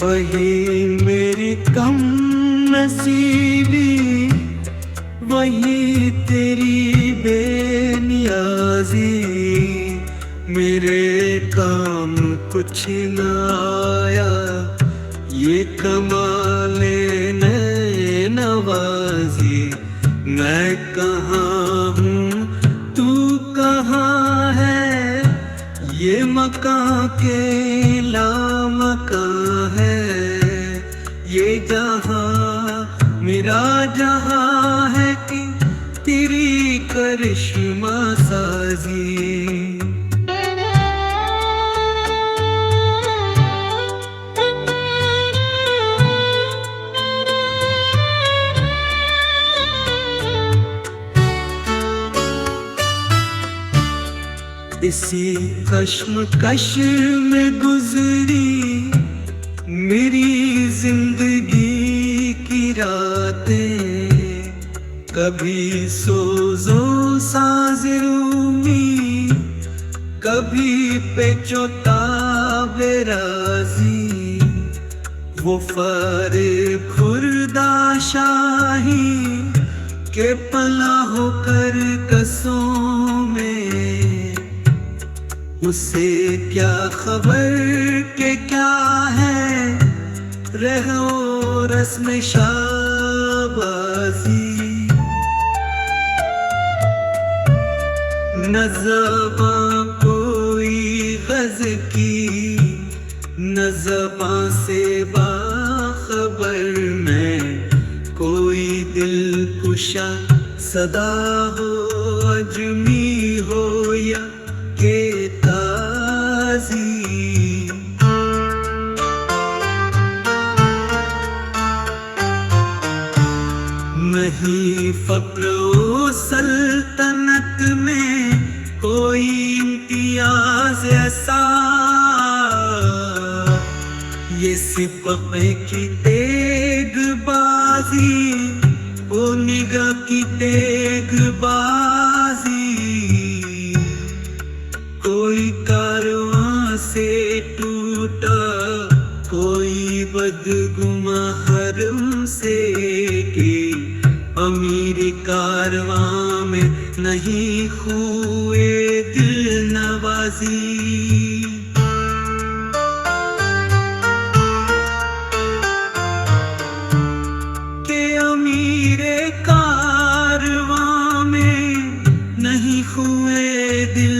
वही मेरी कम नसीबी, वही तेरी बेनियाजी। मेरे काम कुछ न आया ये कमाले नए नवाजी। मैं कहाँ हूँ तू कहाँ है, ये मकां के लामकां है। ये जहां मेरा जहां है कि तेरी करिश्मा साजी। इसी कश्मकश में गुजरी मेरी जिंदगी की रातें। कभी सोजो साज़रूमी, कभी पेचोता बेराजी। वो फारे खुर्दा शाही के पला होकर कसों में। उसे क्या खबर के क्या है रहो रस्म शाबाजी। न ज़बां कोई गज़ की, न ज़बां से बाखबर मैं। कोई दिलकुशा सदा हो, अजमी हो या के ताज़ी। नहीं फ़क्र ओ सल्तनत में कोई इम्तियाज़ ऐसा, ये सिपह की तेग बाजी, वो निगाह की तेग बाजी। कोई कारवां से टूटा, कोई बदगुमा हरम से की। अमीरी कारवां में नहीं हुए दिल नवाजी। के अमीरे कारवां में नहीं हुए दिल